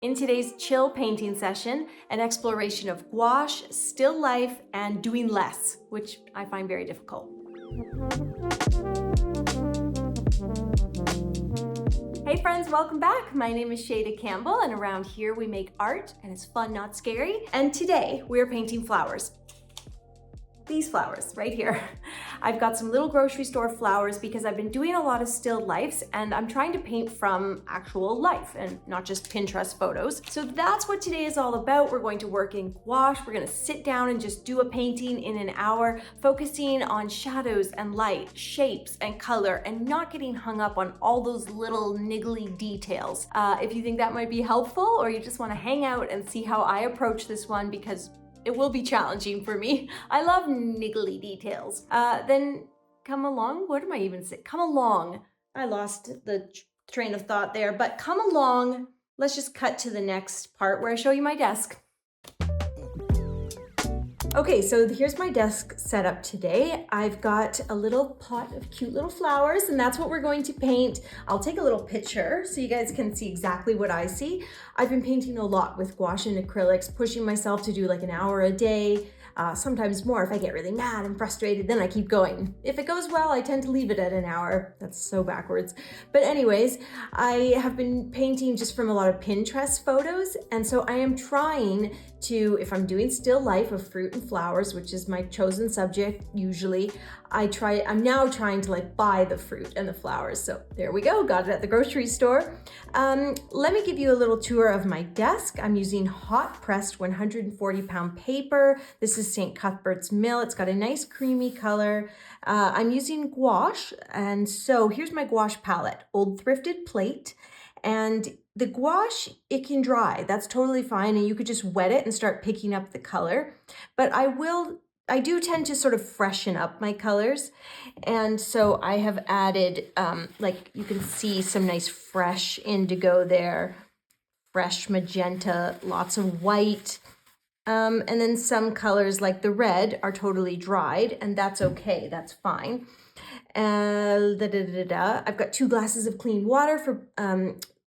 In today's chill painting session, an exploration of gouache, still life, and doing less, which I find very difficult. Hey friends, welcome back. My name is Shayda Campbell, and around here we make art, and it's fun, not scary. And today we're painting flowers. These flowers right here. I've got some little grocery store flowers because I've been doing a lot of still lifes and I'm trying to paint from actual life and not just Pinterest photos. So that's what today is all about. We're going to work in gouache. We're going to sit down and just do a painting in an hour, focusing on shadows and light, shapes and color, and not getting hung up on all those little niggly details. If you think that might be helpful, or you just want to hang out and see how I approach this one, because it will be challenging for me. I love niggly details. Then come along. What am I even saying? Come along. I lost the train of thought there, but come along. Let's just cut to the next part where I show you my desk. Okay, so here's my desk setup today. I've got a little pot of cute little flowers, and that's what we're going to paint. I'll take a little picture so you guys can see exactly what I see. I've been painting a lot with gouache and acrylics, pushing myself to do like an hour a day, sometimes more if I get really mad and frustrated, then I keep going. If it goes well, I tend to leave it at an hour. That's so backwards. But anyways, I have been painting just from a lot of Pinterest photos, and so I am trying to, if I'm doing still life of fruit and flowers, which is my chosen subject usually, I'm now trying to like buy the fruit and the flowers. So there we go, got it at the grocery store. Let me give you a little tour of my desk. I'm using hot pressed 140-pound paper. This is St. Cuthbert's Mill. It's got a nice creamy color. I'm using gouache, and so here's my gouache palette, old thrifted plate. And the gouache, it can dry. That's totally fine. And you could just wet it and start picking up the color. But I do tend to sort of freshen up my colors. And so I have added, like you can see, some nice fresh indigo there, fresh magenta, lots of white. And then some colors like the red are totally dried, and that's okay, that's fine. I've got 2 glasses of clean water for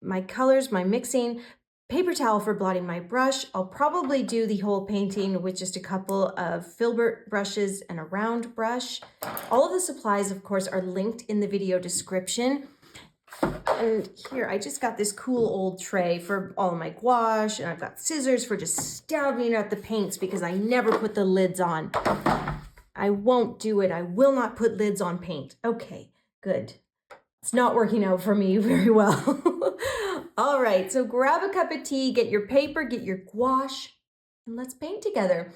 my colors, my mixing, paper towel for blotting my brush. I'll probably do the whole painting with just a couple of filbert brushes and a round brush. All of the supplies, of course, are linked in the video description. And here, I just got this cool old tray for all of my gouache, and I've got scissors for just stabbing at the paints because I never put the lids on. I won't do it. I will not put lids on paint. Okay, good. It's not working out for me very well. All right, so grab a cup of tea, get your paper, get your gouache, and let's paint together.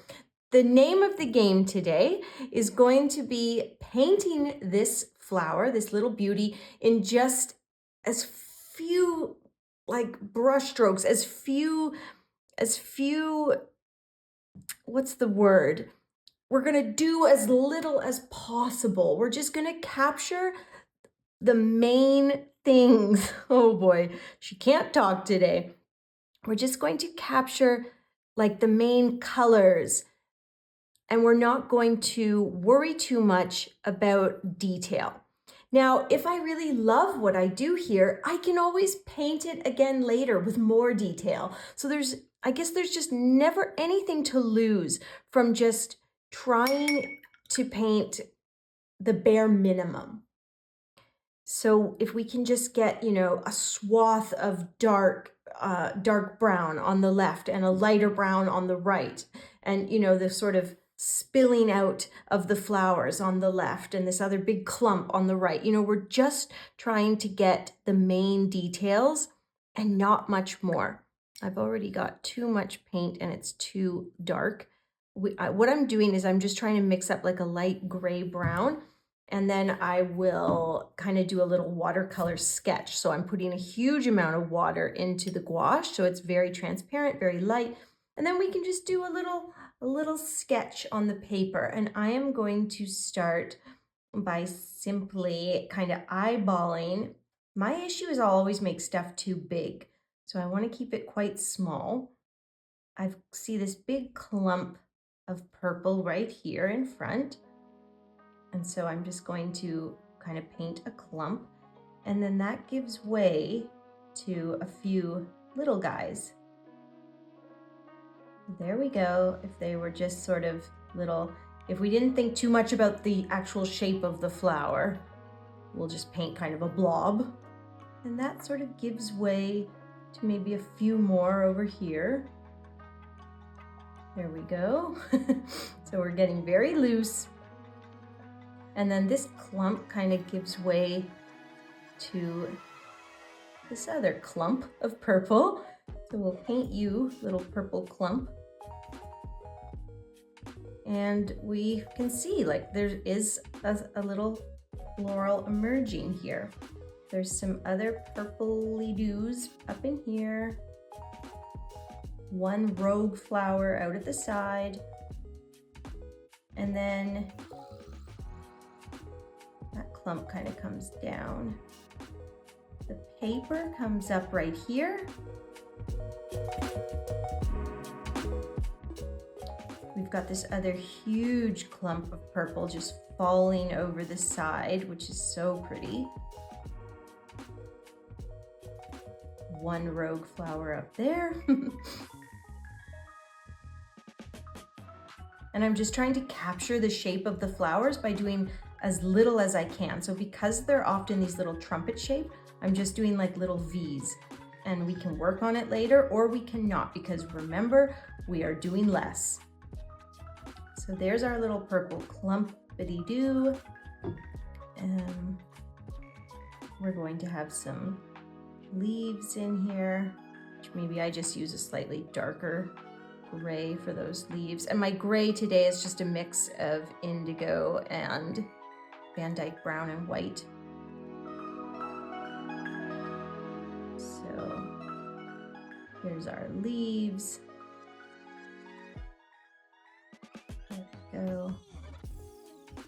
The name of the game today is going to be painting this flower, this little beauty, in just as few like brush strokes, as few, what's the word? We're gonna do as little as possible. We're just gonna capture the main things. Oh boy, she can't talk today. We're just going to capture like the main colors, and we're not going to worry too much about detail. Now, if I really love what I do here, I can always paint it again later with more detail. So I guess there's just never anything to lose from just trying to paint the bare minimum. So if we can just get, a swath of dark brown on the left and a lighter brown on the right, and, the sort of spilling out of the flowers on the left and this other big clump on the right, we're just trying to get the main details and not much more. I've already got too much paint and it's too dark. What I'm doing is I'm just trying to mix up like a light gray brown, and then I will kind of do a little watercolor sketch. So I'm putting a huge amount of water into the gouache, so it's very transparent, very light. And then we can just do a little sketch on the paper. And I am going to start by simply kind of eyeballing. My issue is I'll always make stuff too big, so I want to keep it quite small. I see this big clump of purple right here in front. And so I'm just going to kind of paint a clump, and then that gives way to a few little guys There we go. If they were just sort of little, if we didn't think too much about the actual shape of the flower, we'll just paint kind of a blob. And that sort of gives way to maybe a few more over here. There we go. So we're getting very loose. And then this clump kind of gives way to this other clump of purple. So we'll paint you, little purple clump. And we can see like there is a little floral emerging here. There's some other purpley doos up in here. One rogue flower out at the side. And then that clump kind of comes down. The paper comes up right here. We've got this other huge clump of purple just falling over the side, which is so pretty. One rogue flower up there. And I'm just trying to capture the shape of the flowers by doing as little as I can. So because they're often these little trumpet shape, I'm just doing like little V's, and we can work on it later or we cannot, because remember, we are doing less. So there's our little purple clumpity-doo. We're going to have some leaves in here, which maybe I just use a slightly darker gray for those leaves. And my gray today is just a mix of indigo and Van Dyke brown and white. So here's our leaves. There we go.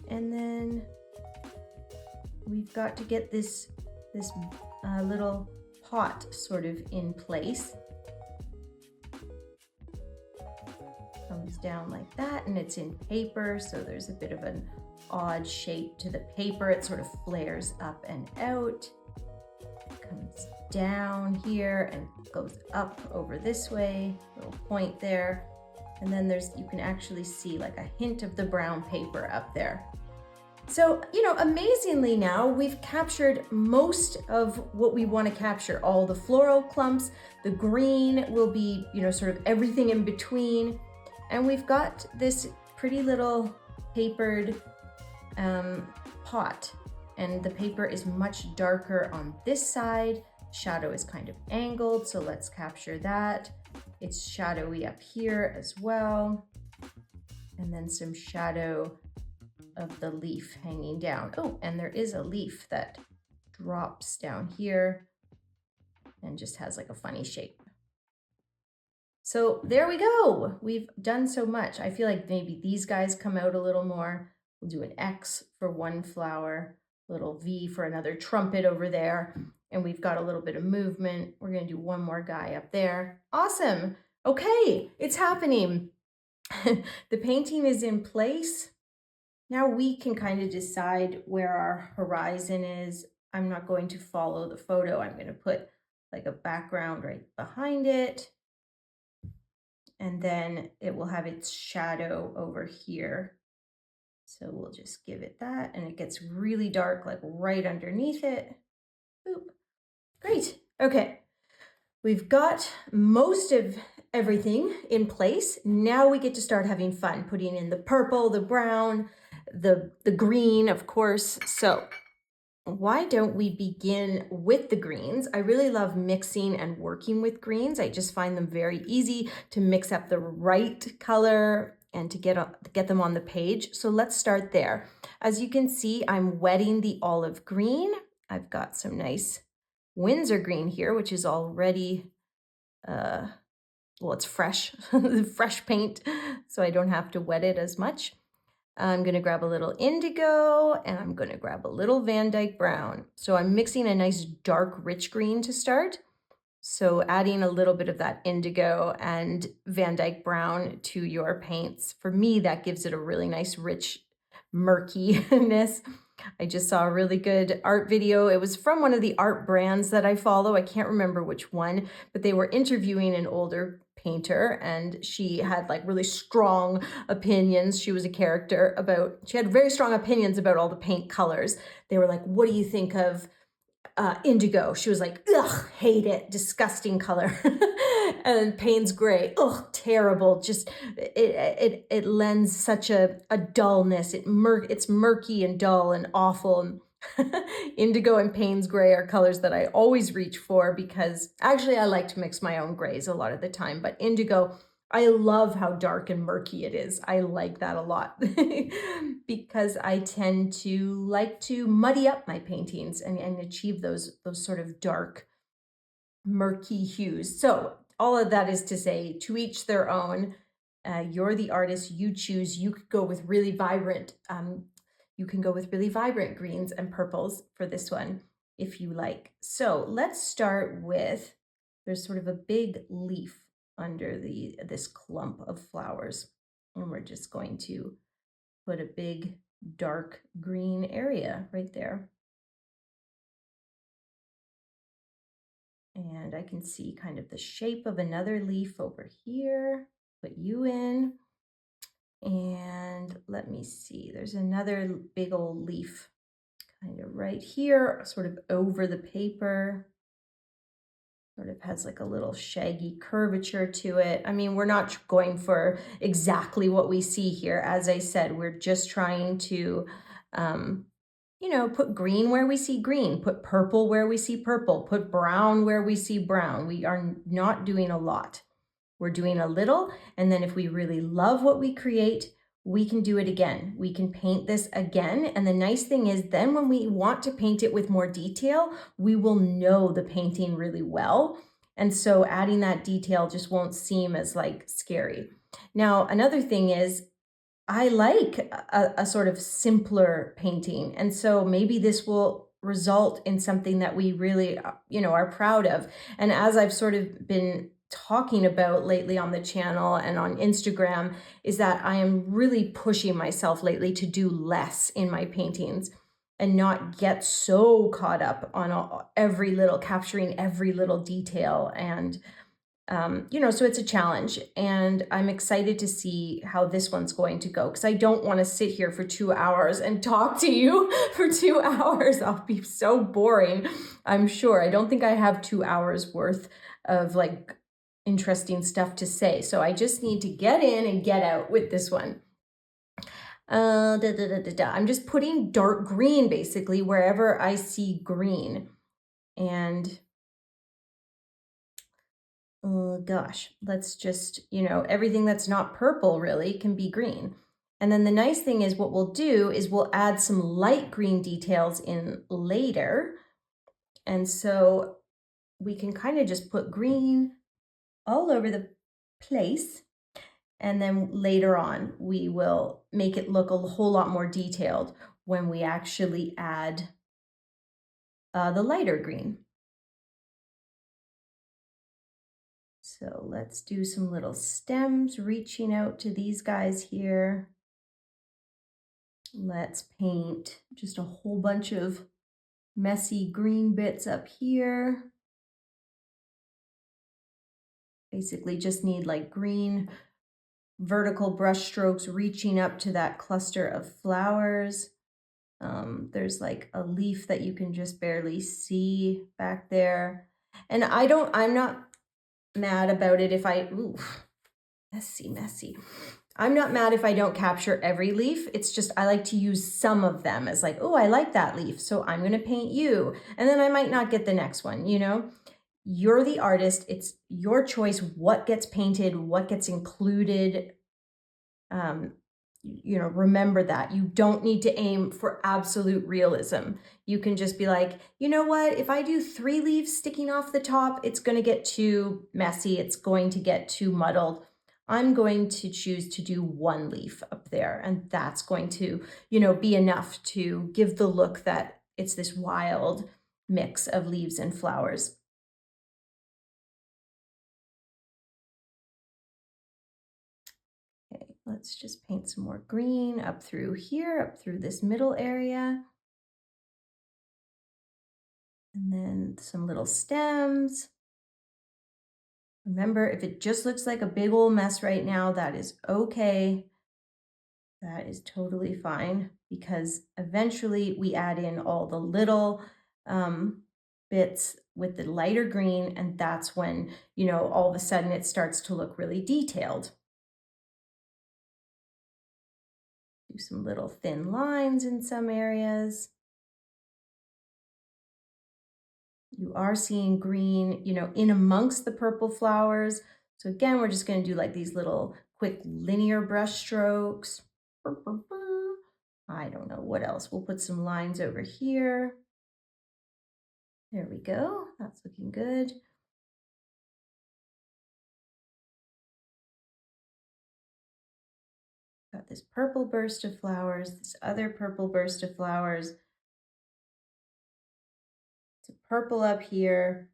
And then we've got to get this little pot sort of in place. Comes down like that, and it's in paper, so there's a bit of an odd shape to the paper. It sort of flares up and out. Comes down here and goes up over this way, little point there. And then you can actually see like a hint of the brown paper up there. So, amazingly now we've captured most of what we want to capture. All the floral clumps, the green will be, sort of everything in between. And we've got this pretty little papered pot, and the paper is much darker on this side. Shadow is kind of angled, so let's capture that. It's shadowy up here as well. And then some shadow of the leaf hanging down. Oh, and there is a leaf that drops down here and just has like a funny shape. So there we go. We've done so much. I feel like maybe these guys come out a little more. We'll do an X for one flower, little V for another trumpet over there. And we've got a little bit of movement. We're going to do one more guy up there. Awesome. Okay, it's happening. The painting is in place. Now we can kind of decide where our horizon is. I'm not going to follow the photo. I'm going to put like a background right behind it. And then it will have its shadow over here. So we'll just give it that, and it gets really dark, like right underneath it. Boop. Great. Okay. We've got most of everything in place. Now we get to start having fun, putting in the purple, the brown, the green, of course. So why don't we begin with the greens? I really love mixing and working with greens. I just find them very easy to mix up the right color and to get them on the page. So let's start there. As you can see, I'm wetting the olive green. I've got some nice Windsor green here, which is already, it's fresh, fresh paint, so I don't have to wet it as much. I'm going to grab a little indigo, and I'm going to grab a little Van Dyke brown. So I'm mixing a nice dark rich green to start. So adding a little bit of that indigo and Van Dyke brown to your paints, for me, that gives it a really nice rich murkiness. I just saw a really good art video. It was from one of the art brands that I follow. I can't remember which one, but they were interviewing an older painter, and she had like really strong opinions. She was a character about, she had very strong opinions about all the paint colors. They were like, what do you think of indigo? She was like, ugh, hate it, disgusting color. And Payne's gray, ugh, terrible. Just it lends such a dullness. It's murky and dull and awful. And indigo and Payne's gray are colors that I always reach for, because actually I like to mix my own grays a lot of the time, but indigo, I love how dark and murky it is. I like that a lot because I tend to like to muddy up my paintings and achieve those sort of dark, murky hues. So all of that is to say, to each their own. You're the artist, you choose. You could go with really vibrant, you can go with really vibrant greens and purples for this one if you like. So let's start with, there's sort of a big leaf under this clump of flowers. And we're just going to put a big dark green area right there. And I can see kind of the shape of another leaf over here. Put you in. And let me see, there's another big old leaf kind of right here, sort of over the paper. Sort of has like a little shaggy curvature to it. I mean, we're not going for exactly what we see here. As I said, we're just trying to, put green where we see green, put purple where we see purple, put brown where we see brown. We are not doing a lot. We're doing a little, and then if we really love what we create, we can do it again. We can paint this again. And the nice thing is then when we want to paint it with more detail, we will know the painting really well. And so adding that detail just won't seem as like scary. Now, another thing is I like a sort of simpler painting. And so maybe this will result in something that we really, are proud of. And as I've sort of been talking about lately on the channel and on Instagram, is that I am really pushing myself lately to do less in my paintings and not get so caught up on capturing every little detail. And so it's a challenge, and I'm excited to see how this one's going to go, because I don't want to sit here for 2 hours and talk to you for 2 hours. I'll be so boring, I'm sure. I don't think I have 2 hours worth of like interesting stuff to say. So I just need to get in and get out with this one. I'm just putting dark green basically wherever I see green. And oh gosh, let's just, everything that's not purple really can be green. And then the nice thing is what we'll do is we'll add some light green details in later. And so we can kind of just put green all over the place. And then later on, we will make it look a whole lot more detailed when we actually add the lighter green. So let's do some little stems reaching out to these guys here. Let's paint just a whole bunch of messy green bits up here. Basically just need like green vertical brush strokes reaching up to that cluster of flowers. There's like a leaf that you can just barely see back there. And I'm not mad about it if ooh, messy. I'm not mad if I don't capture every leaf. It's just I like to use some of them as like, oh, I like that leaf, so I'm going to paint you. And then I might not get the next one, You're the artist. It's your choice what gets painted, what gets included. Remember that. You don't need to aim for absolute realism. You can just be like, you know what? If I do 3 leaves sticking off the top, it's going to get too messy. It's going to get too muddled. I'm going to choose to do 1 leaf up there, and that's going to, be enough to give the look that it's this wild mix of leaves and flowers. Okay, let's just paint some more green up through here, up through this middle area. And then some little stems. Remember, if it just looks like a big old mess right now, that is okay. That is totally fine because eventually we add in all the little um, bits with the lighter green, and that's when, all of a sudden it starts to look really detailed. Do some little thin lines in some areas. You are seeing green, in amongst the purple flowers. So again, we're just going to do like these little quick linear brush strokes. I don't know what else. We'll put some lines over here. There we go. That's looking good. Got this purple burst of flowers, this other purple burst of flowers. It's purple up here.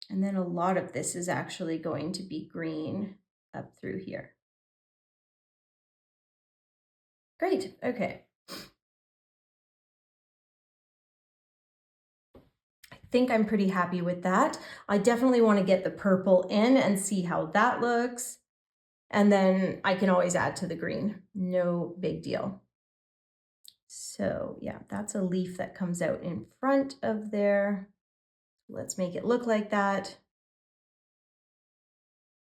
And then a lot of this is actually going to be green up through here. Great, okay. I think I'm pretty happy with that. I definitely want to get the purple in and see how that looks. And then I can always add to the green, no big deal. So yeah, that's a leaf that comes out in front of there. Let's make it look like that.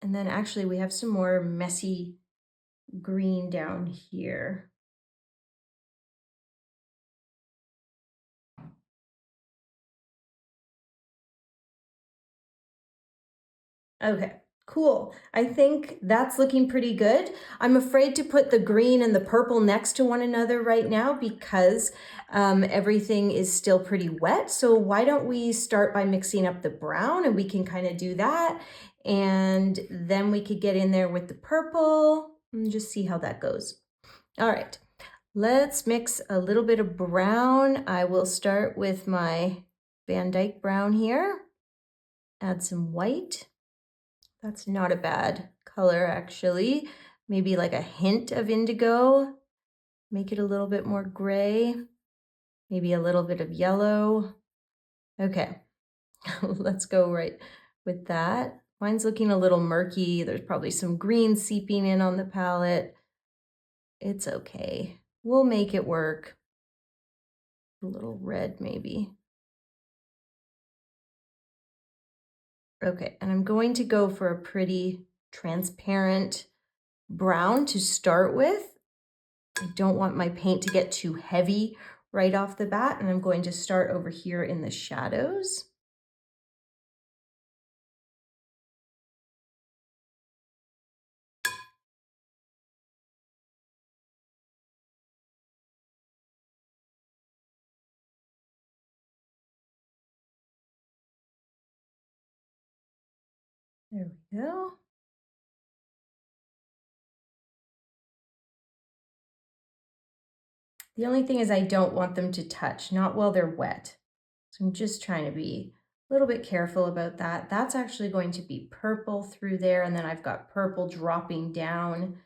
And then actually we have some more messy green down here. Okay, cool. I think that's looking pretty good. I'm afraid to put the green and the purple next to one another right now because everything is still pretty wet. So why don't we start by mixing up the brown, and we can kind of do that. And then we could get in there with the purple and just see how that goes. All right, let's mix a little bit of brown. I will start with my Van Dyke brown here. Add some white. That's not a bad color, actually. Maybe like a hint of indigo. Make it a little bit more gray. Maybe a little bit of yellow. Okay, let's go right with that. Mine's looking a little murky. There's probably some green seeping in on the palette. It's okay. We'll make it work. A little red, maybe. Okay, and I'm going to go for a pretty transparent brown to start with. I don't want my paint to get too heavy right off the bat, and I'm going to start over here in the shadows. There we go. The only thing is I don't want them to touch, not while they're wet. So I'm just trying to be a little bit careful about that. That's actually going to be purple through there, and then I've got purple dropping down,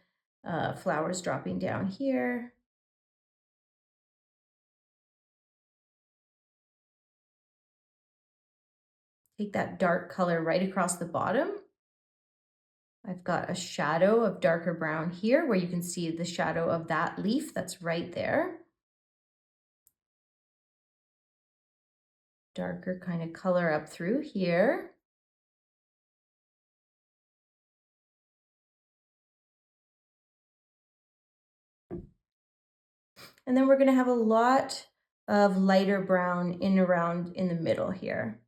flowers dropping down here. Take that dark color right across the bottom. I've got a shadow of darker brown here where you can see the shadow of that leaf that's right there. Darker kind of color up through here. And then we're going to have a lot of lighter brown in around in the middle here.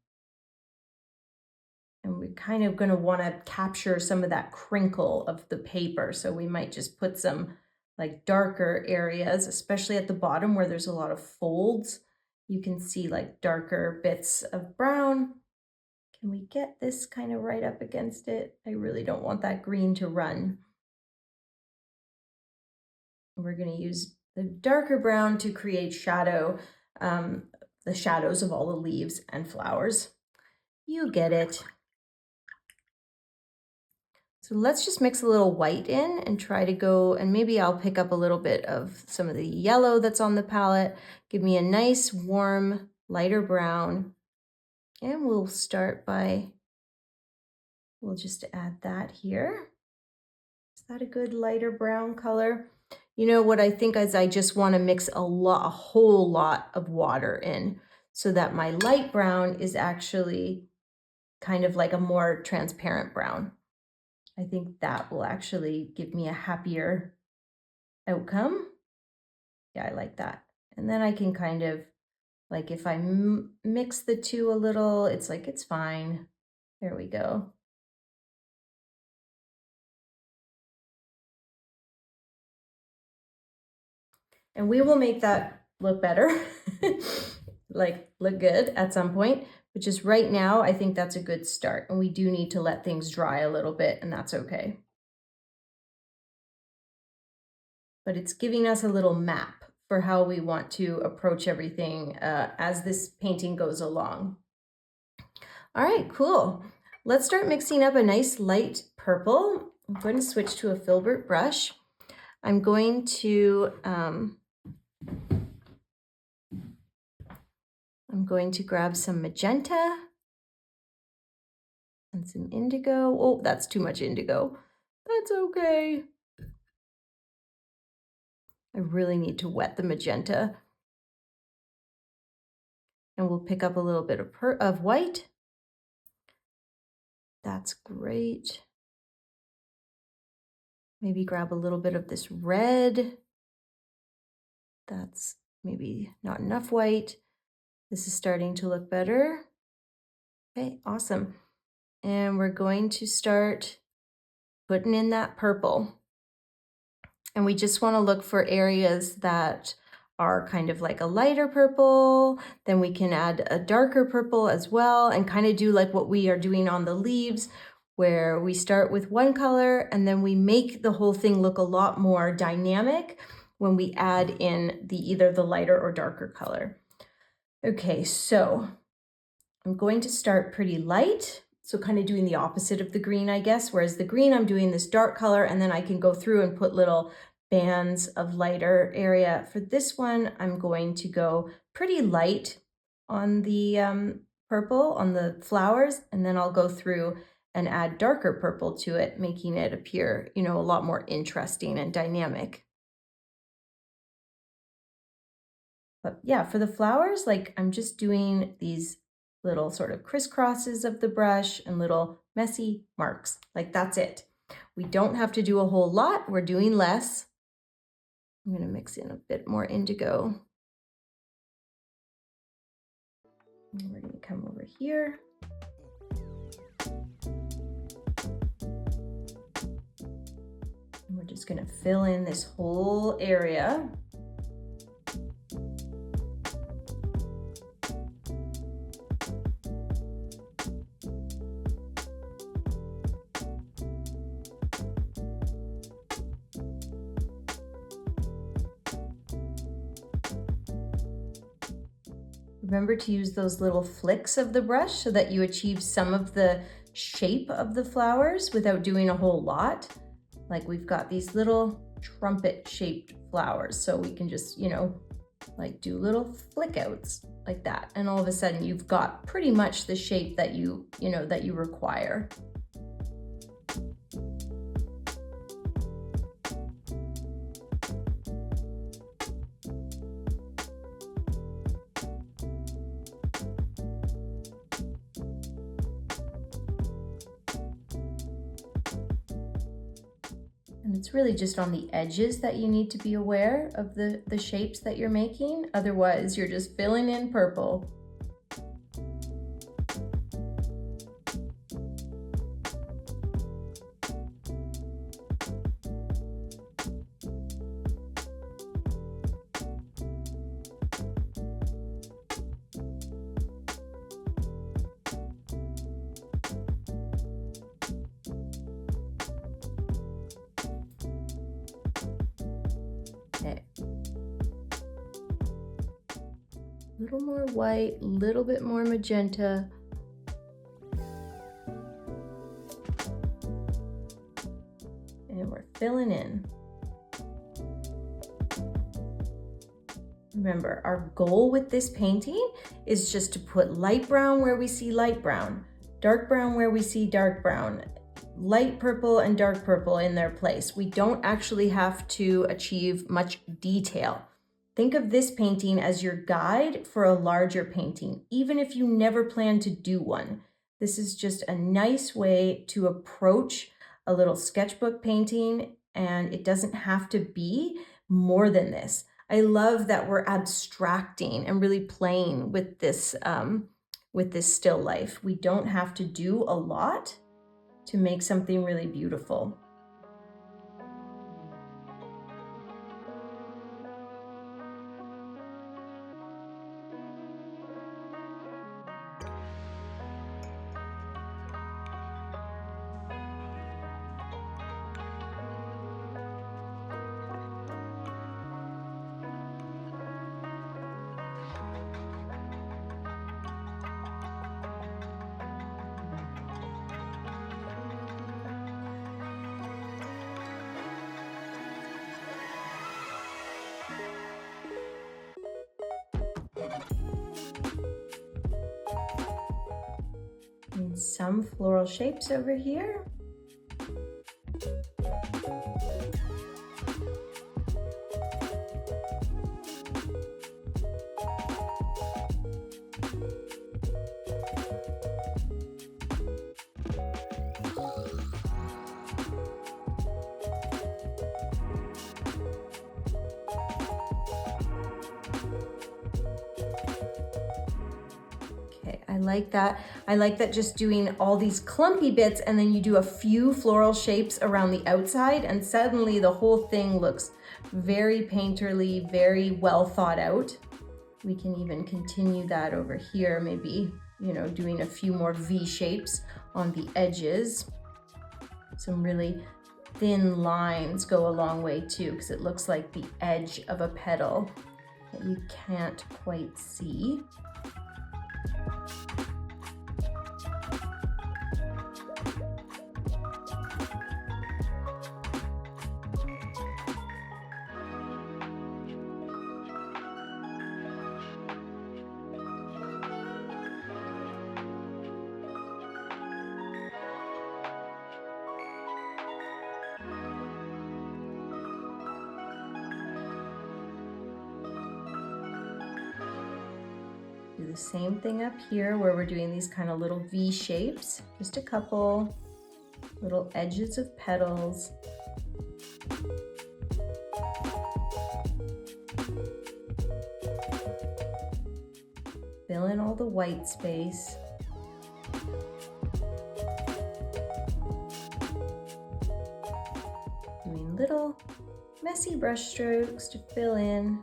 And we're kind of going to want to capture some of that crinkle of the paper. So we might just put some like darker areas, especially at the bottom where there's a lot of folds. You can see like darker bits of brown. Can we get this kind of right up against it? I really don't want that green to run. We're going to use the darker brown to create shadow, the shadows of all the leaves and flowers. You get it. So let's just mix a little white in and try to go, and maybe I'll pick up a little bit of some of the yellow that's on the palette. Give me a nice, warm, lighter brown. And we'll start by We'll just add that here. Is that a good lighter brown color? You know what I think is I just want to mix a whole lot of water in so that my light brown is actually kind of like a more transparent brown. I think that will actually give me a happier outcome. Yeah, I like that. And then I can kind of, like if I mix the two a little, it's like, it's fine. There we go. And we will make that look better, like look good at some point, but just right now, I think that's a good start. And we do need to let things dry a little bit, and that's okay. But it's giving us a little map for how we want to approach everything as this painting goes along. All right, cool. Let's start mixing up a nice light purple. I'm going to switch to a filbert brush. I'm going to grab some magenta and some indigo. Oh, that's too much indigo. That's okay. I really need to wet the magenta. And we'll pick up a little bit of white. That's great. Maybe grab a little bit of this red. That's maybe not enough white. This is starting to look better. Okay, awesome. And we're going to start putting in that purple. And we just want to look for areas that are kind of like a lighter purple. Then we can add a darker purple as well and kind of do like what we are doing on the leaves, where we start with one color and then we make the whole thing look a lot more dynamic when we add in either the lighter or darker color. Okay, so I'm going to start pretty light. So kind of doing the opposite of the green, I guess, whereas the green, I'm doing this dark color and then I can go through and put little bands of lighter area. For this one, I'm going to go pretty light on the purple, on the flowers, and then I'll go through and add darker purple to it, making it appear, you know, a lot more interesting and dynamic. But yeah, for the flowers, like I'm just doing these little sort of crisscrosses of the brush and little messy marks. Like that's it. We don't have to do a whole lot. We're doing less. I'm going to mix in a bit more indigo. And we're going to come over here. And we're just going to fill in this whole area. Remember to use those little flicks of the brush so that you achieve some of the shape of the flowers without doing a whole lot. Like we've got these little trumpet shaped flowers, so we can just, you know, like do little flick outs like that. And all of a sudden you've got pretty much the shape that you require. And it's really just on the edges that you need to be aware of the shapes that you're making. Otherwise, you're just filling in purple. Okay. A little more white, a little bit more magenta. And we're filling in. Remember, our goal with this painting is just to put light brown where we see light brown, Dark brown where we see dark brown. Light purple and dark purple in their place. We don't actually have to achieve much detail. Think of this painting as your guide for a larger painting, even if you never plan to do one. This is just a nice way to approach a little sketchbook painting, and it doesn't have to be more than this. I love that we're abstracting and really playing with this still life. We don't have to do a lot to make something really beautiful. And some floral shapes over here. I like that. I like that just doing all these clumpy bits and then you do a few floral shapes around the outside and suddenly the whole thing looks very painterly, very well thought out. We can even continue that over here, maybe, you know, doing a few more V shapes on the edges. Some really thin lines go a long way too, because it looks like the edge of a petal that you can't quite see. Do the same thing up here where we're doing these kind of little V shapes, just a couple little edges of petals. Fill in all the white space. Doing little messy brush strokes to fill in.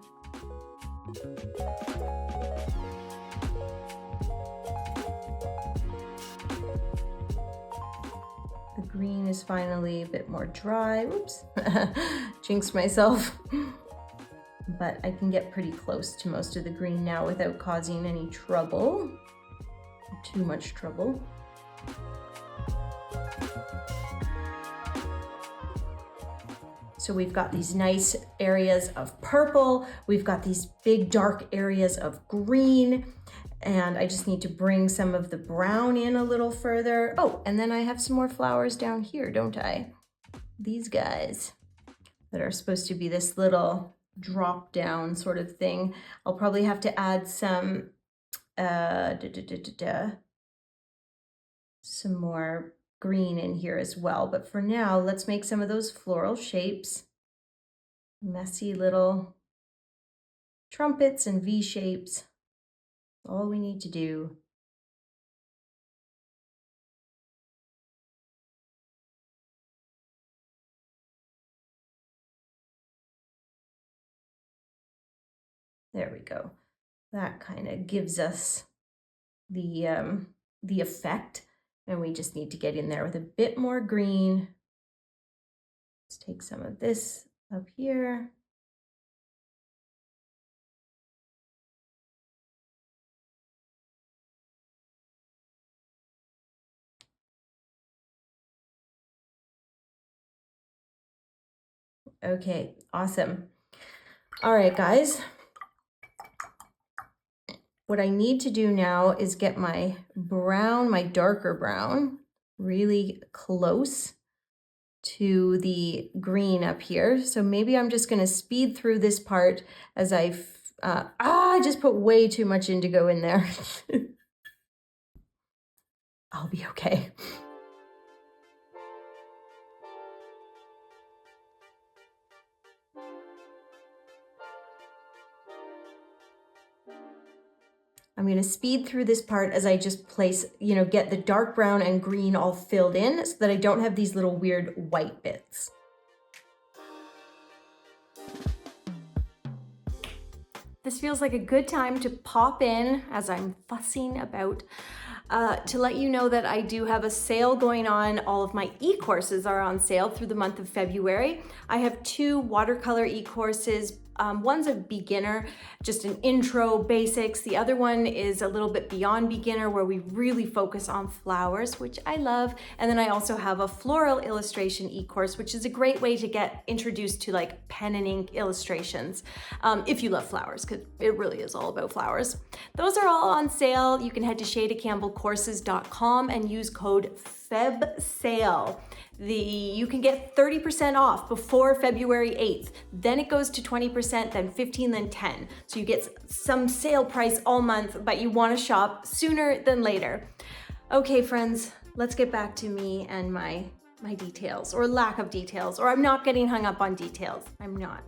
The green is finally a bit more dry. Whoops, jinxed myself. But I can get pretty close to most of the green now without causing any trouble, too much trouble. So we've got these nice areas of purple, we've got these big dark areas of green, and I just need to bring some of the brown in a little further. Oh, and then I have some more flowers down here, don't I? These guys that are supposed to be this little drop down sort of thing. I'll probably have to add some some more green in here as well. But for now, let's make some of those floral shapes. Messy little trumpets and V shapes. All we need to do. There we go. That kind of gives us the effect, and we just need to get in there with a bit more green. Let's take some of this up here. Okay, awesome. All right, guys. What I need to do now is get my brown, my darker brown, really close to the green up here. So maybe I'm just gonna speed through this part as I just put way too much indigo in there. I'll be okay. I'm going to speed through this part as I just place, get the dark brown and green all filled in so that I don't have these little weird white bits. This feels like a good time to pop in as I'm fussing about to let you know that I do have a sale going on. All of my e-courses are on sale through the month of February. I have 2 watercolor e-courses. One's a beginner, just an intro basics. The other one is a little bit beyond beginner where we really focus on flowers, which I love. And then I also have a floral illustration e-course, which is a great way to get introduced to like pen and ink illustrations if you love flowers, because it really is all about flowers. Those are all on sale. You can head to ShaydaCampbellCourses.com and use code FEBSALE. You can get 30% off before February 8th. Then it goes to 20%, then 15, then 10. So you get some sale price all month, but you want to shop sooner than later. Okay, friends, let's get back to me and my details, or lack of details, or I'm not getting hung up on details. I'm not.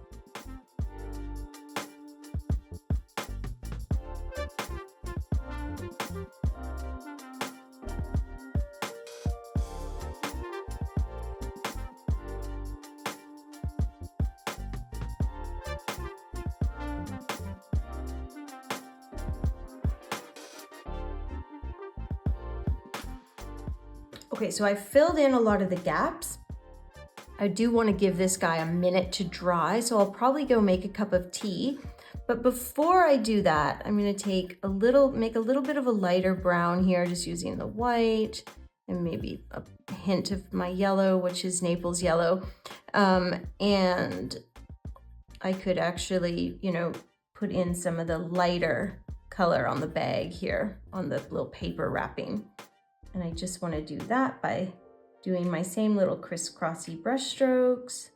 Okay, so I filled in a lot of the gaps. I do want to give this guy a minute to dry, so I'll probably go make a cup of tea. But before I do that, I'm going to make a little bit of a lighter brown here, just using the white and maybe a hint of my yellow, which is Naples yellow. And I could actually, put in some of the lighter color on the bag here, on the little paper wrapping. And I just want to do that by doing my same little crisscrossy brush strokes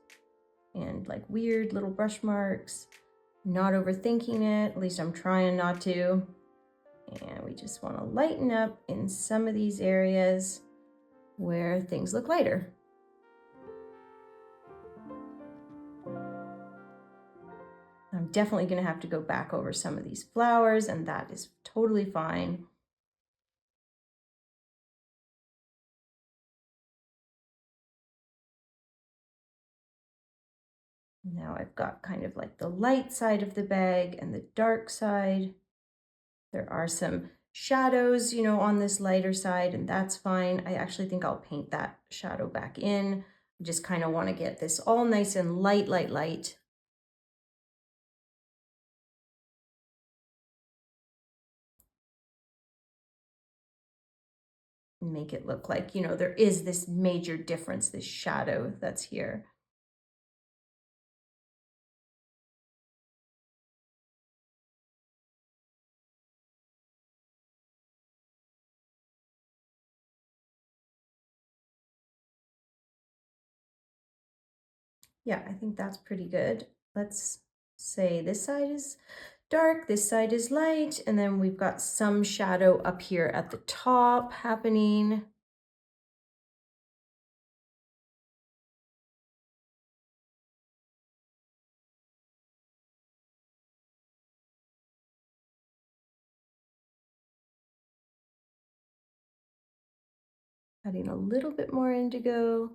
and like weird little brush marks, not overthinking it, at least I'm trying not to. And we just want to lighten up in some of these areas where things look lighter. I'm definitely going to have to go back over some of these flowers, and that is totally fine. Now I've got kind of like the light side of the bag and the dark side. There are some shadows, on this lighter side, and that's fine. I actually think I'll paint that shadow back in. I just kind of want to get this all nice and light. Make it look like, there is this major difference, this shadow that's here. Yeah, I think that's pretty good. Let's say this side is dark, this side is light, and then we've got some shadow up here at the top happening. Adding a little bit more indigo.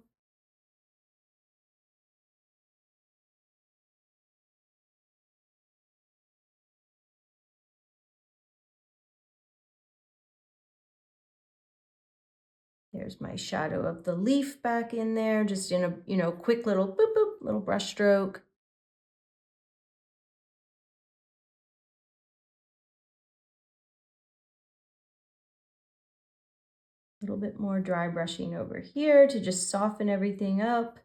There's my shadow of the leaf back in there, just in a, quick little boop, boop, little brush stroke. A little bit more dry brushing over here to just soften everything up.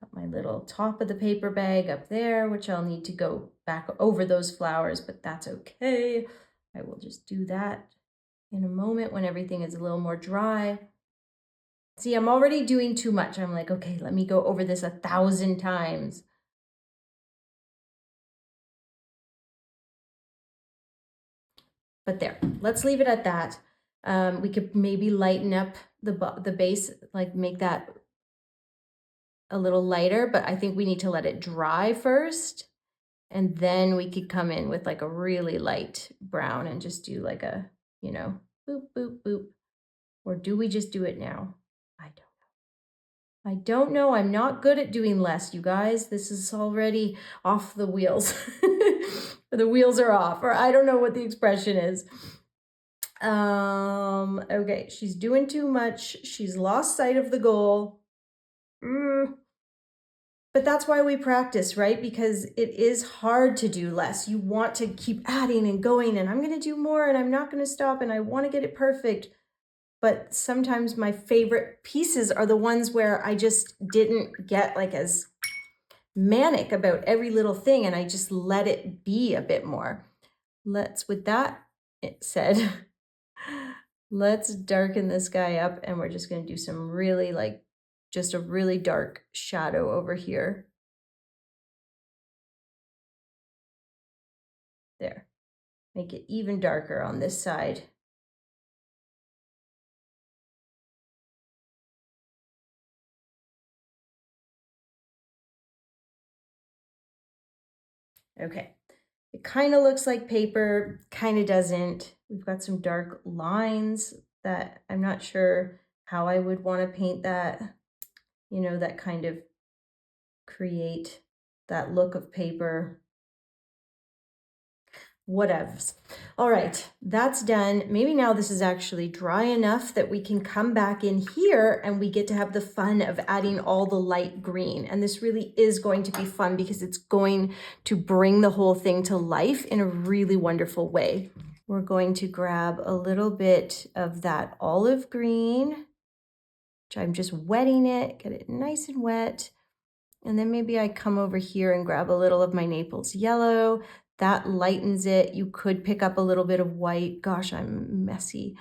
Got got my little top of the paper bag up there, which I'll need to go back over those flowers, but that's okay. I will just do that in a moment when everything is a little more dry. See, I'm already doing too much. I'm like, okay, let me go over this 1,000 times. But there, let's leave it at that. We could maybe lighten up the base, like make that a little lighter, but I think we need to let it dry first. And then we could come in with like a really light brown and just do like a, you know, boop, boop, boop. Or do we just do it now? I don't know. I'm not good at doing less, you guys. This is already off the wheels. The wheels are off, or I don't know what the expression is. Okay, she's doing too much. She's lost sight of the goal. But that's why we practice, right? Because it is hard to do less. You want to keep adding and going, and I'm going to do more, and I'm not going to stop, and I want to get it perfect. But sometimes my favorite pieces are the ones where I just didn't get like as manic about every little thing, and I just let it be a bit more. With that said, let's darken this guy up, and we're just going to do some really just a really dark shadow over here. There. Make it even darker on this side. Okay, it kind of looks like paper, kind of doesn't. We've got some dark lines that I'm not sure how I would want to paint that, you know, that kind of create that look of paper. Whatevs. All right, that's done. Maybe now this is actually dry enough that we can come back in here and we get to have the fun of adding all the light green. And this really is going to be fun because it's going to bring the whole thing to life in a really wonderful way. We're going to grab a little bit of that olive green, which I'm just wetting it, get it nice and wet. And then maybe I come over here and grab a little of my Naples yellow. That lightens it. You could pick up a little bit of white. Gosh, I'm messy.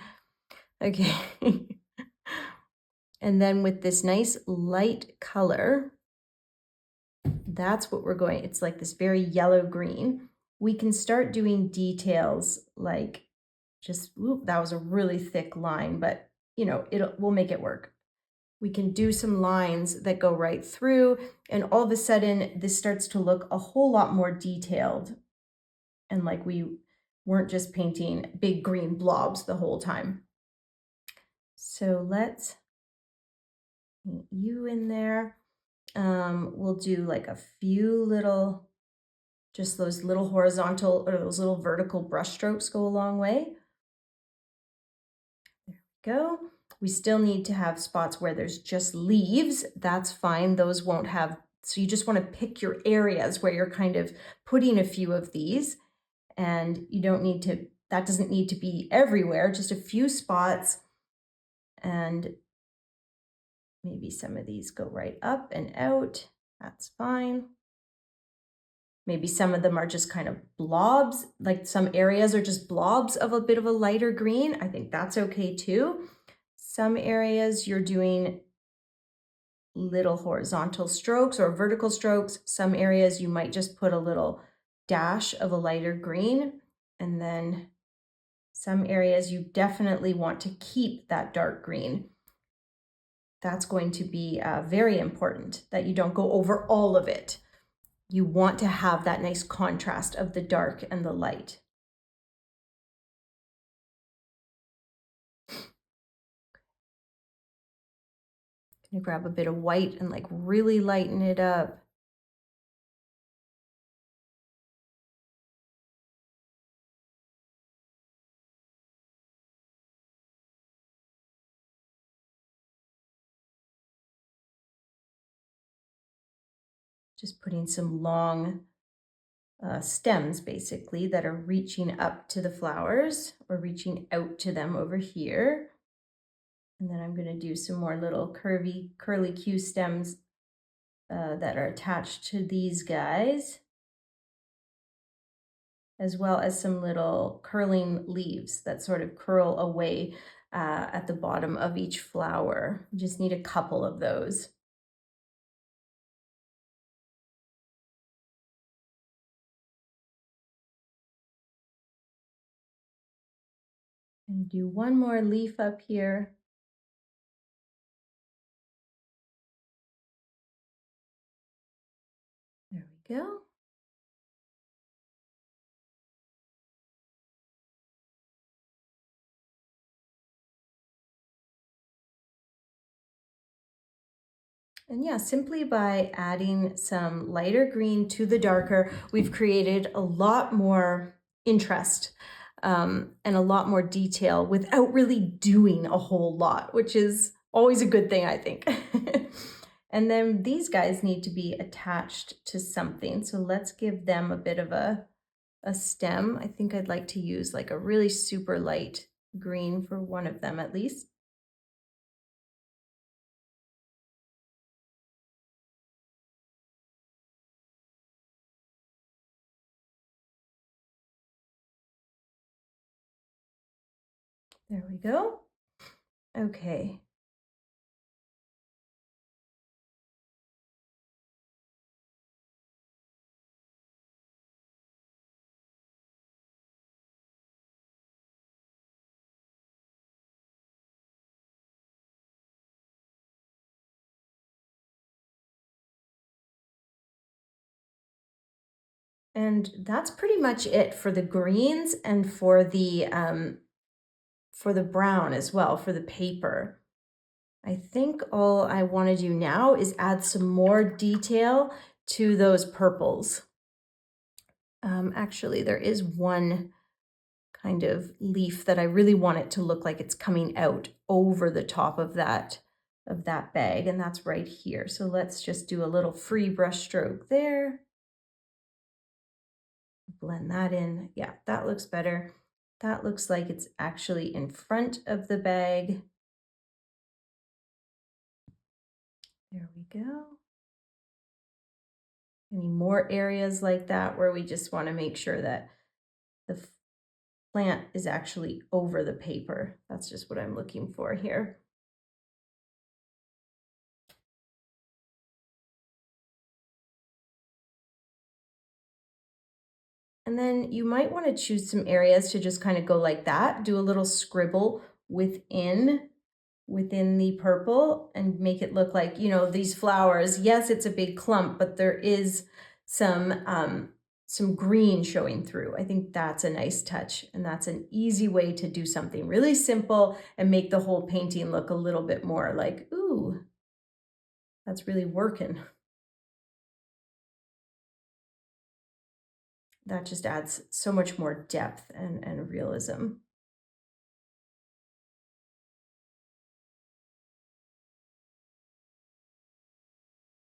Okay. And then with this nice light color, that's what we're going. It's like this very yellow green. We can start doing details like just, ooh, that was a really thick line, but you know, we'll make it work. We can do some lines that go right through, and all of a sudden this starts to look a whole lot more detailed and like we weren't just painting big green blobs the whole time. So let's paint you in there. We'll do like a few little, just those little horizontal or those little vertical brush strokes go a long way. There we go. We still need to have spots where there's just leaves. That's fine. Those won't have, so you just want to pick your areas where you're kind of putting a few of these, and you don't need to, that doesn't need to be everywhere, just a few spots. And maybe some of these go right up and out. That's fine. Maybe some of them are just kind of blobs, like some areas are just blobs of a bit of a lighter green. I think that's okay too. Some areas you're doing little horizontal strokes or vertical strokes. Some areas you might just put a little dash of a lighter green. And then some areas you definitely want to keep that dark green. That's going to be very important that you don't go over all of it. You want to have that nice contrast of the dark and the light. I'm gonna grab a bit of white and like really lighten it up. Just putting some long stems basically that are reaching up to the flowers or reaching out to them over here. And then I'm going to do some more little curly Q stems that are attached to these guys, as well as some little curling leaves that sort of curl away at the bottom of each flower. You just need a couple of those. And do one more leaf up here. There we go. And yeah, simply by adding some lighter green to the darker, we've created a lot more interest and a lot more detail without really doing a whole lot, which is always a good thing, I think. And then these guys need to be attached to something. So let's give them a bit of a stem. I think I'd like to use like a really super light green for one of them at least. There we go. Okay. And that's pretty much it for the greens and for the brown as well, for the paper. I think all I want to do now is add some more detail to those purples. Actually, there is one kind of leaf that I really want it to look like it's coming out over the top of that bag, and that's right here. So let's just do a little free brush stroke there. Blend that in. Yeah, that looks better. That looks like it's actually in front of the bag. There we go. Any more areas like that where we just want to make sure that the plant is actually over the paper. That's just what I'm looking for here. And then you might want to choose some areas to just kind of go like that, do a little scribble within the purple and make it look like, you know, these flowers. Yes, it's a big clump, but there is some green showing through. I think that's a nice touch, and that's an easy way to do something really simple and make the whole painting look a little bit more like, ooh, that's really working. That just adds so much more depth and realism.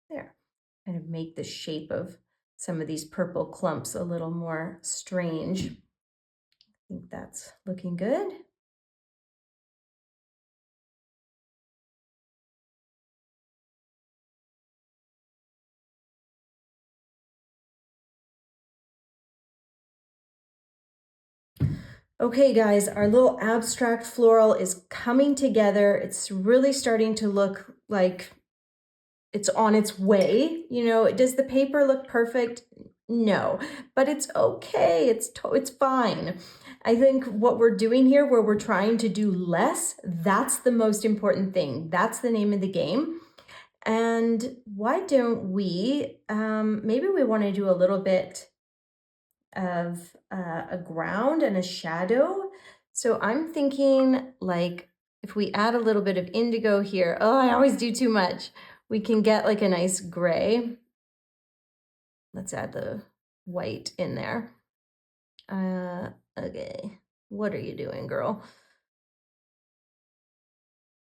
There, kind of make the shape of some of these purple clumps a little more strange. I think that's looking good. Okay, guys, our little abstract floral is coming together. It's really starting to look like it's on its way. You know, does the paper look perfect? No, but it's okay. It's fine. I think what we're doing here, where we're trying to do less, that's the most important thing. That's the name of the game. And why don't we, maybe we want to do a little bit of a ground and a shadow. So I'm thinking like if we add a little bit of indigo here, oh, I always do too much. We can get like a nice gray. Let's add the white in there. Okay, what are you doing, girl?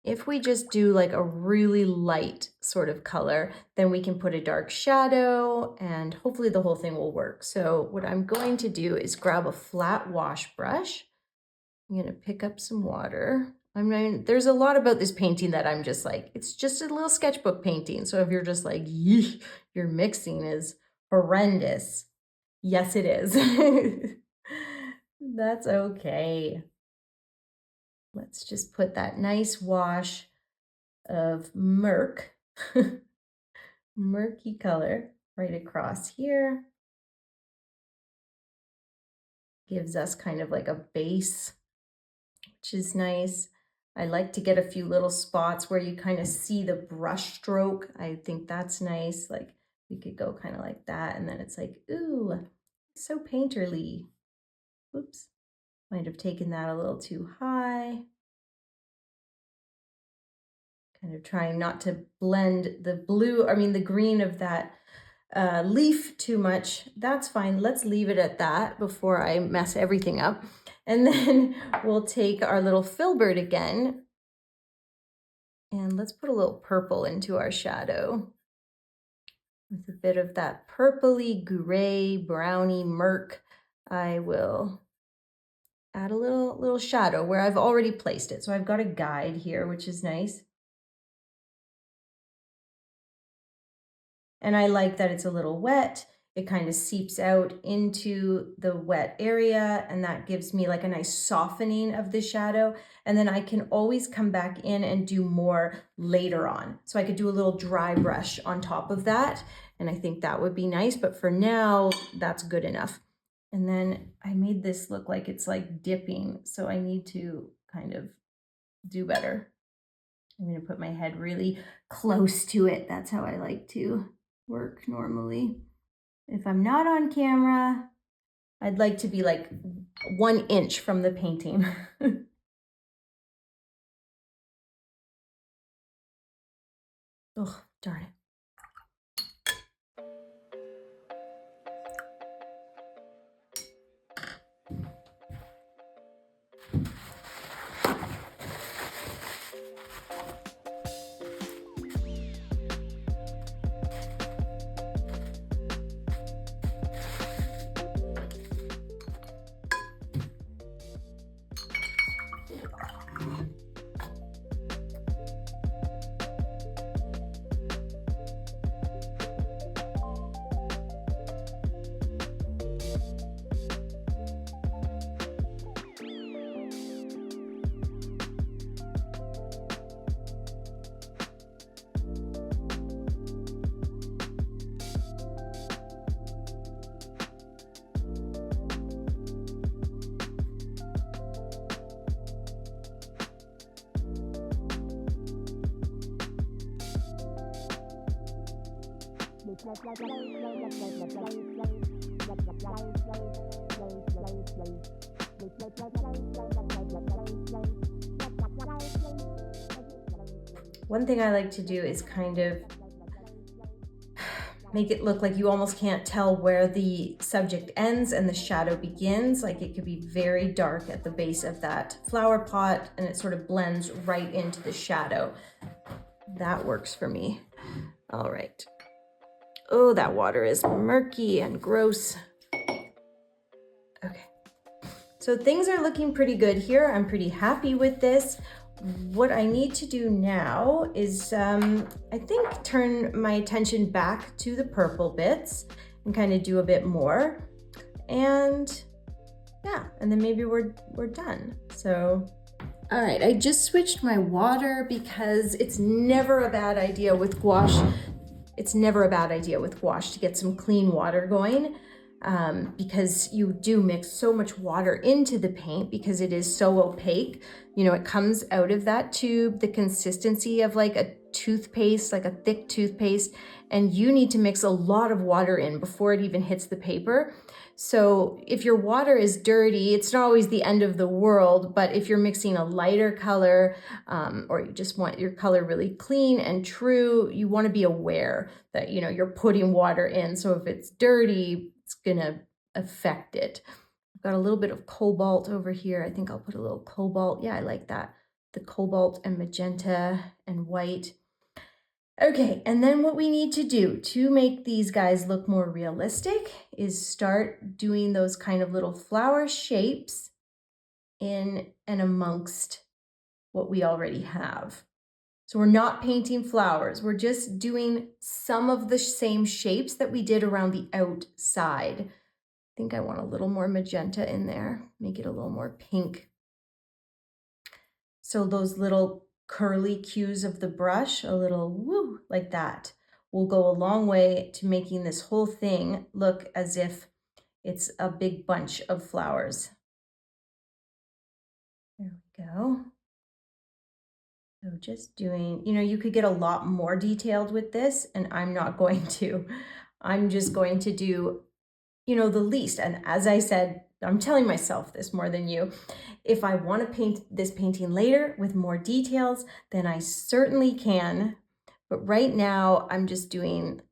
If we just do like a really light sort of color, then we can put a dark shadow and hopefully the whole thing will work. So what I'm going to do is grab a flat wash brush. I'm going to pick up some water. I mean, there's a lot about this painting that I'm just like, it's just a little sketchbook painting. So if you're just like, yee, your mixing is horrendous. Yes, it is. That's okay. Let's just put that nice wash of murky color right across here. Gives us kind of like a base, which is nice. I like to get a few little spots where you kind of see the brush stroke. I think that's nice. Like we could go kind of like that, and then it's like, ooh, so painterly. Oops, might have taken that a little too high. Kind of trying not to blend the the green of that leaf too much. That's fine. Let's leave it at that before I mess everything up. And then we'll take our little filbert again, and let's put a little purple into our shadow with a bit of that purpley gray browny murk. I will add a little shadow where I've already placed it. So I've got a guide here, which is nice. And I like that it's a little wet. It kind of seeps out into the wet area, and that gives me like a nice softening of the shadow. And then I can always come back in and do more later on. So I could do a little dry brush on top of that, and I think that would be nice, but for now, that's good enough. And then I made this look like it's like dipping, so I need to kind of do better. I'm gonna put my head really close to it. That's how I like to work normally. If I'm not on camera, I'd like to be like 1 inch from the painting. Oh, darn it. One thing I like to do is kind of make it look like you almost can't tell where the subject ends and the shadow begins. Like it could be very dark at the base of that flower pot and it sort of blends right into the shadow. That works for me. All right. Oh, that water is murky and gross. Okay. So things are looking pretty good here. I'm pretty happy with this. What I need to do now is, I think, turn my attention back to the purple bits and kind of do a bit more. And yeah, and then maybe we're done. So, all right, I just switched my water because it's never a bad idea with gouache. It's never a bad idea with gouache to get some clean water going. Because you do mix so much water into the paint because it is so opaque. You know, it comes out of that tube, the consistency of like a toothpaste, like a thick toothpaste, and you need to mix a lot of water in before it even hits the paper. So if your water is dirty, it's not always the end of the world, but if you're mixing a lighter color, or you just want your color really clean and true, you want to be aware that, you know, you're putting water in. So if it's dirty, it's gonna affect it. I've got a little bit of cobalt over here. I think I'll put a little cobalt. Yeah, I like that. The cobalt and magenta and white. Okay, and then what we need to do to make these guys look more realistic is start doing those kind of little flower shapes in and amongst what we already have. So we're not painting flowers. We're just doing some of the same shapes that we did around the outside. I think I want a little more magenta in there, make it a little more pink. So those little curly cues of the brush, a little woo, like that, will go a long way to making this whole thing look as if it's a big bunch of flowers. There we go. So just doing, you know, you could get a lot more detailed with this, and I'm not going to. I'm just going to do, you know, the least. And as I said, I'm telling myself this more than you. If I want to paint this painting later with more details, then I certainly can. But right now, I'm just doing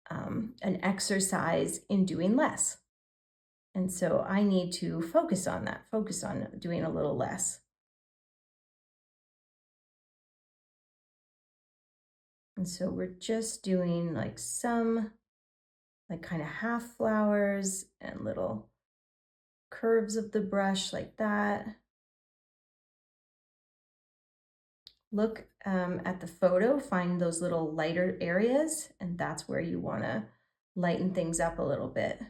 an exercise in doing less. And so I need to focus on that, focus on doing a little less. And so we're just doing like some like kind of half flowers and little curves of the brush like that. Look at the photo, find those little lighter areas, and that's where you want to lighten things up a little bit.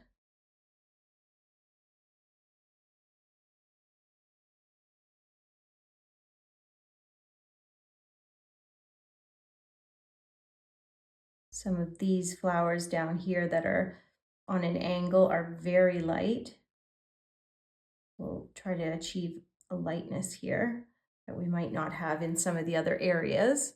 Some of these flowers down here that are on an angle are very light. We'll try to achieve a lightness here that we might not have in some of the other areas.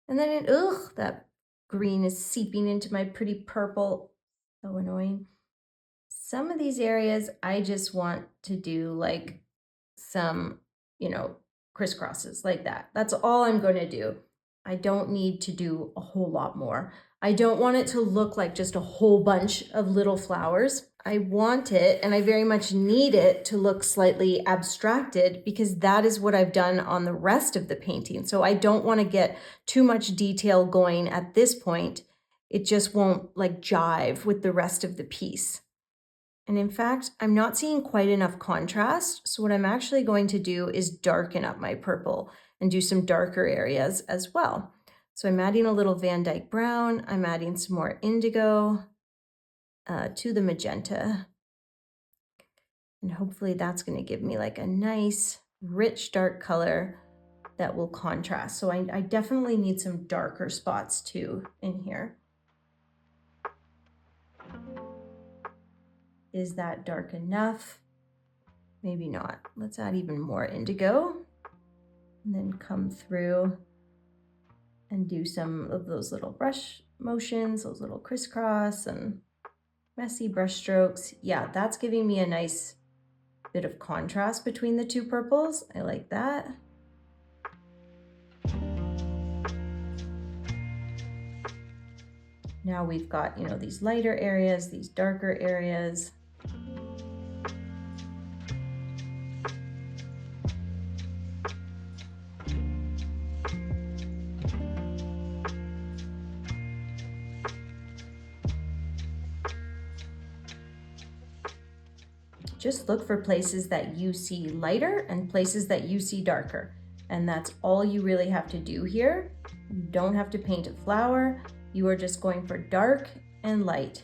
And then that green is seeping into my pretty purple. So annoying. Some of these areas I just want to do like some, you know, crisscrosses like that. That's all I'm going to do. I don't need to do a whole lot more. I don't want it to look like just a whole bunch of little flowers. I want it, and I very much need it to look slightly abstracted because that is what I've done on the rest of the painting. So I don't want to get too much detail going at this point. It just won't like jive with the rest of the piece. And in fact, I'm not seeing quite enough contrast. So what I'm actually going to do is darken up my purple and do some darker areas as well. So I'm adding a little Van Dyke brown. I'm adding some more indigo to the magenta. And hopefully that's going to give me like a nice, rich, dark color that will contrast. So I definitely need some darker spots too in here. Is that dark enough? Maybe not. Let's add even more indigo and then come through and do some of those little brush motions, those little crisscross and messy brush strokes. Yeah, that's giving me a nice bit of contrast between the two purples. I like that. Now we've got, you know, these lighter areas, these darker areas. Just look for places that you see lighter and places that you see darker. And that's all you really have to do here. You don't have to paint a flower. You are just going for dark and light.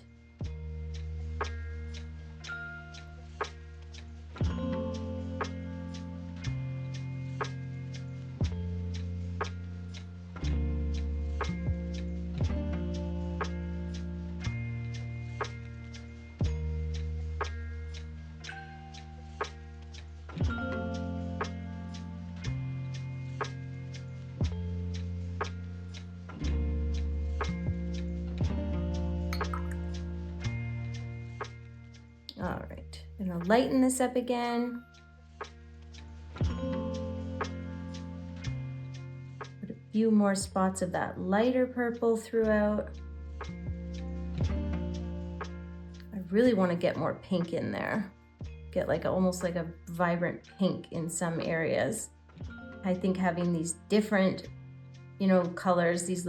I'm gonna lighten this up again. Put a few more spots of that lighter purple throughout. I really want to get more pink in there. Get like almost like a vibrant pink in some areas. I think having these different, you know, colors, these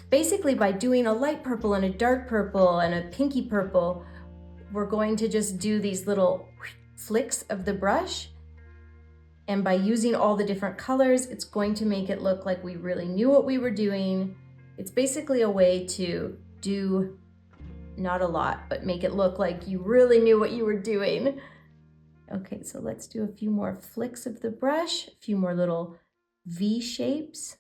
basically by doing a light purple and a dark purple and a pinky purple, we're going to just do these little flicks of the brush. And by using all the different colors, it's going to make it look like we really knew what we were doing. It's basically a way to do not a lot, but make it look like you really knew what you were doing. Okay, so let's do a few more flicks of the brush, a few more little V shapes.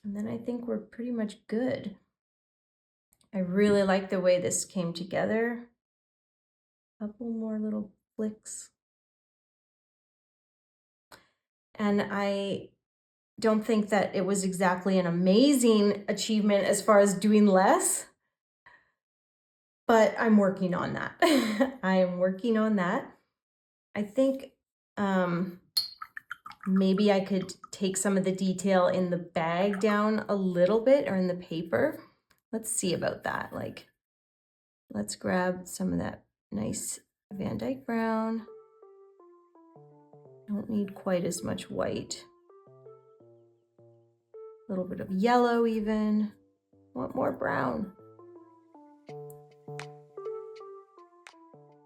And then I think we're pretty much good. I really like the way this came together. A couple more little flicks. And I don't think that it was exactly an amazing achievement as far as doing less, but I'm working on that. I am working on that. I think maybe I could take some of the detail in the bag down a little bit or in the paper. Let's see about that. Like, let's grab some of that nice Van Dyke brown. Don't need quite as much white. A little bit of yellow even. Want more brown.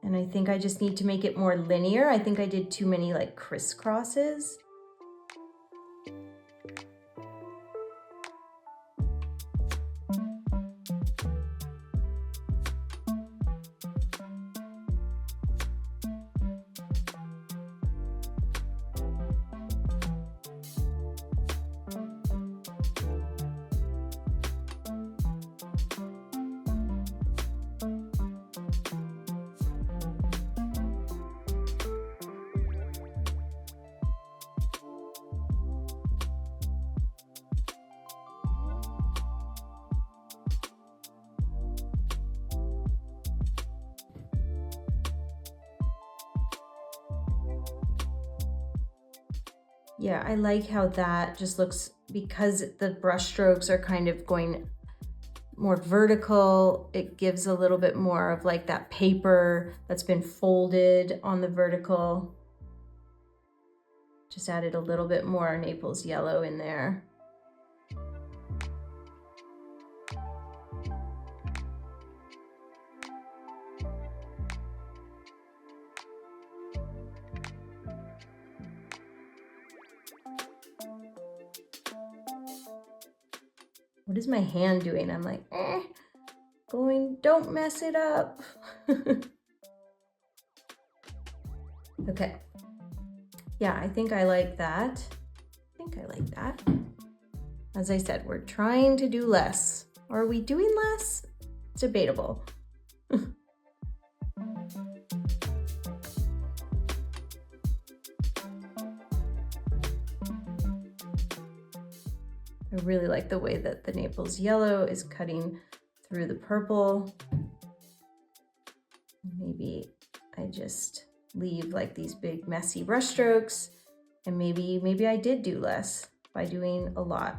And I think I just need to make it more linear. I think I did too many like crisscrosses. Yeah, I like how that just looks, because the brush strokes are kind of going more vertical, it gives a little bit more of like that paper that's been folded on the vertical. Just added a little bit more Naples yellow in there. What is my hand doing? I'm like, don't mess it up. Okay. Yeah, I think I like that. As I said, we're trying to do less. Are we doing less? It's debatable. I really like the way that the Naples yellow is cutting through the purple. Maybe I just leave like these big messy brush strokes, and maybe I did do less by doing a lot.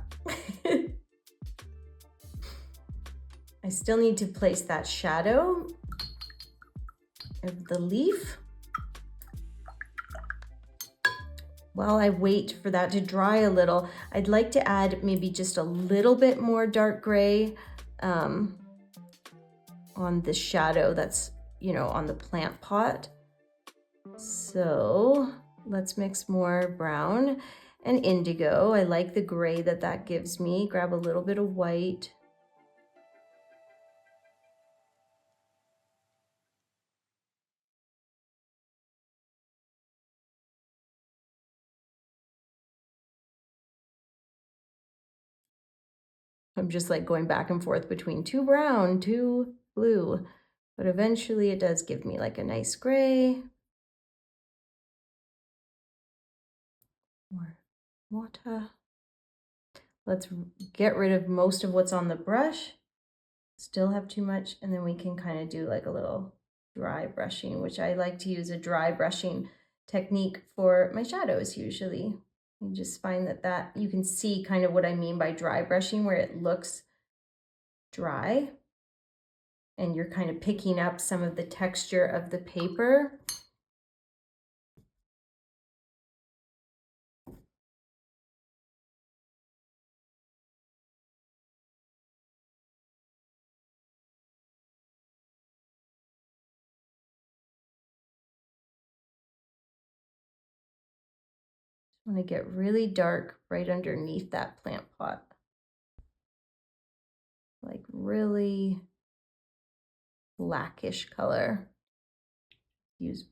I still need to place that shadow of the leaf. While I wait for that to dry a little, I'd like to add maybe just a little bit more dark gray on the shadow that's, you know, on the plant pot. So let's mix more brown and indigo. I like the gray that gives me. Grab a little bit of white. I'm just like going back and forth between too brown, too blue, but eventually it does give me like a nice gray. More water. Let's get rid of most of what's on the brush. Still have too much, and then we can kind of do like a little dry brushing, which I like to use a dry brushing technique for my shadows usually. You just find that you can see kind of what I mean by dry brushing, where it looks dry and you're kind of picking up some of the texture of the paper. I want to get really dark right underneath that plant pot. Like really blackish color. Use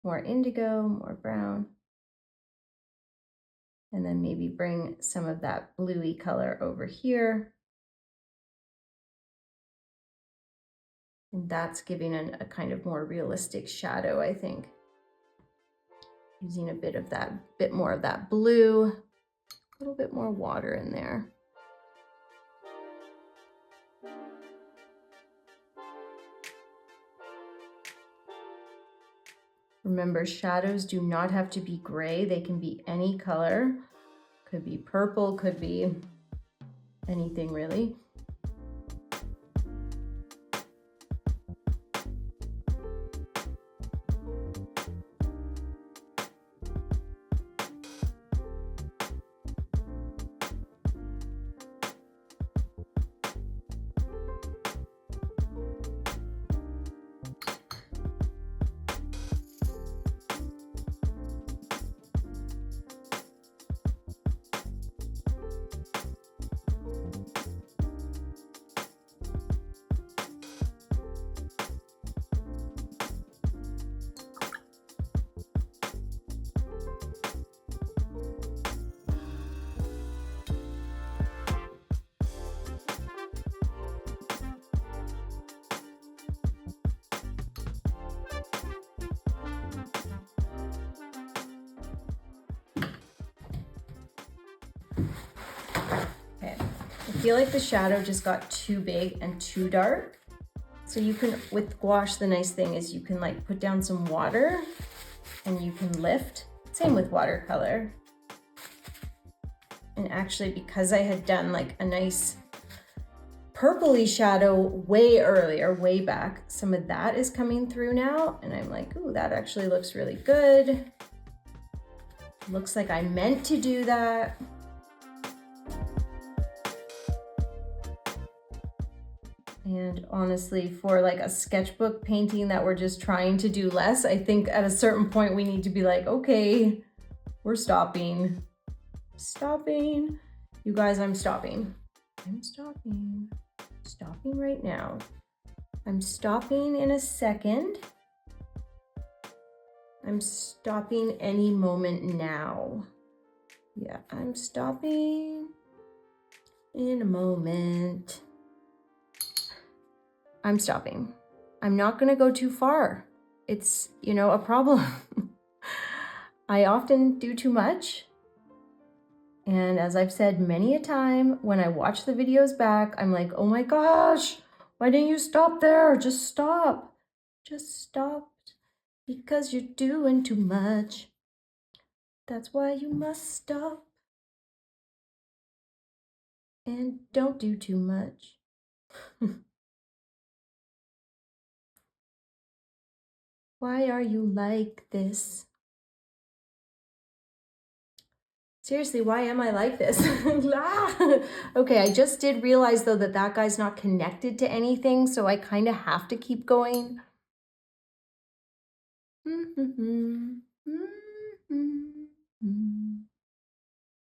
more indigo, more brown. And then maybe bring some of that bluey color over here. And that's giving a kind of more realistic shadow, I think. Using a bit more of that blue, a little bit more water in there. Remember, shadows do not have to be gray. They can be any color. Could be purple, could be anything really. I feel like the shadow just got too big and too dark. So you can, with gouache, the nice thing is you can like put down some water and you can lift. Same with watercolor. And actually, because I had done like a nice purpley shadow way earlier, way back, some of that is coming through now. And I'm like, ooh, that actually looks really good. Looks like I meant to do that. And honestly, for like a sketchbook painting that we're just trying to do less, I think at a certain point we need to be like, okay, we're stopping. Stopping. You guys, I'm stopping. I'm stopping. Stopping right now. I'm stopping in a second. I'm stopping any moment now. Yeah, I'm stopping in a moment. I'm stopping. I'm not gonna go too far. It's, you know, a problem. I often do too much. And as I've said many a time, when I watch the videos back, I'm like, oh my gosh, why didn't you stop there? Just stop. Just stop. Because you're doing too much. That's why you must stop. And don't do too much. Why are you like this? Seriously, why am I like this? Okay, I just did realize though that guy's not connected to anything, so I kind of have to keep going.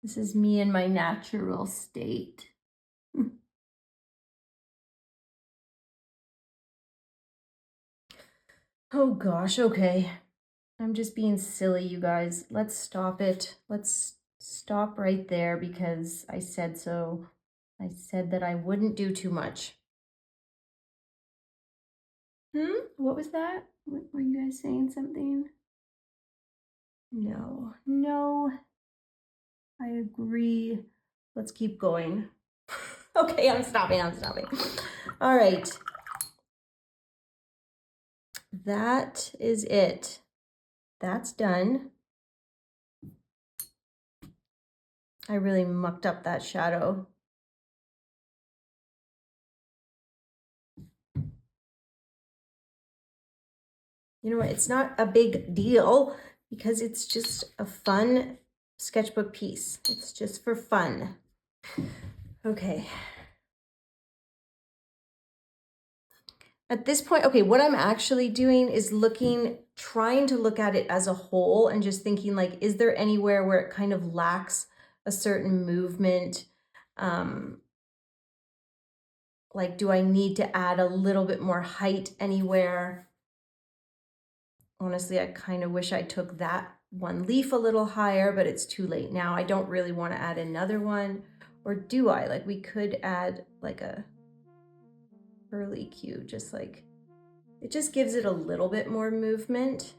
This is me in my natural state. Oh gosh, okay. I'm just being silly, you guys. Let's stop it. Let's stop right there because I said so. I said that I wouldn't do too much. What was that? Were you guys saying something? No, I agree. Let's keep going. Okay, I'm stopping. All right. That is it. That's done. I really mucked up that shadow. You know what? It's not a big deal because it's just a fun sketchbook piece. It's just for fun. Okay. At this point, okay, what I'm actually doing is trying to look at it as a whole and just thinking like, is there anywhere where it kind of lacks a certain movement? Like, do I need to add a little bit more height anywhere? Honestly, I kind of wish I took that one leaf a little higher, but it's too late now. I don't really want to add another one, or do I? Like, we could add like a curly cue, just like, it just gives it a little bit more movement.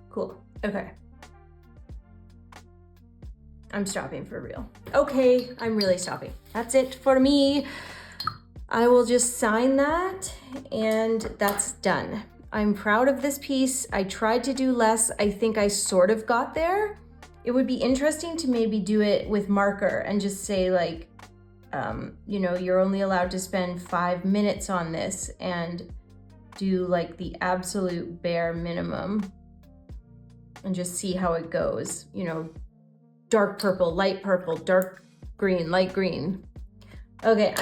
Cool. Okay. I'm stopping for real. Okay, I'm really stopping. That's it for me. I will just sign that and that's done. I'm proud of this piece. I tried to do less. I think I sort of got there. It would be interesting to maybe do it with marker and just say like, you know, you're only allowed to spend 5 minutes on this and do like the absolute bare minimum and just see how it goes. You know, dark purple, dark green, light green. Okay,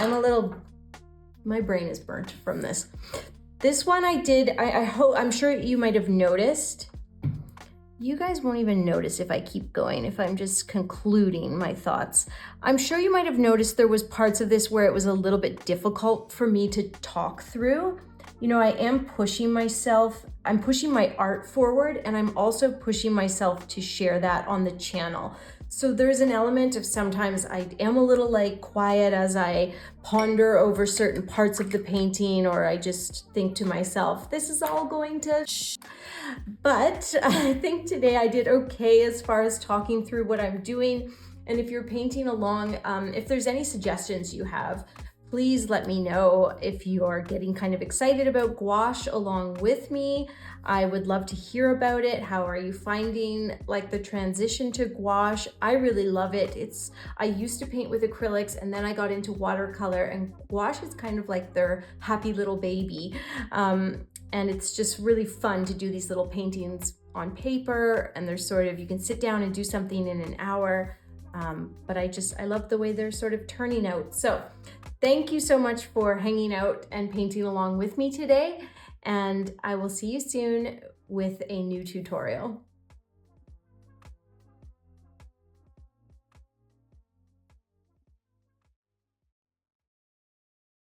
my brain is burnt from this. This one I did, I'm sure you might have noticed. You guys won't even notice if I keep going, if I'm just concluding my thoughts. I'm sure you might have noticed there was parts of this where it was a little bit difficult for me to talk through. You know, I am pushing myself, I'm pushing my art forward, and I'm also pushing myself to share that on the channel. So there's an element of sometimes I am a little like quiet as I ponder over certain parts of the painting, or I just think to myself, this is all going to shh. But I think today I did okay as far as talking through what I'm doing. And if you're painting along, if there's any suggestions you have, please let me know. If you're getting kind of excited about gouache along with me, I would love to hear about it. How are you finding like the transition to gouache? I really love it. I used to paint with acrylics and then I got into watercolor, and gouache is kind of like their happy little baby. And it's just really fun to do these little paintings on paper, and they're sort of, you can sit down and do something in an hour. But I love the way they're sort of turning out. So thank you so much for hanging out and painting along with me today, and I will see you soon with a new tutorial.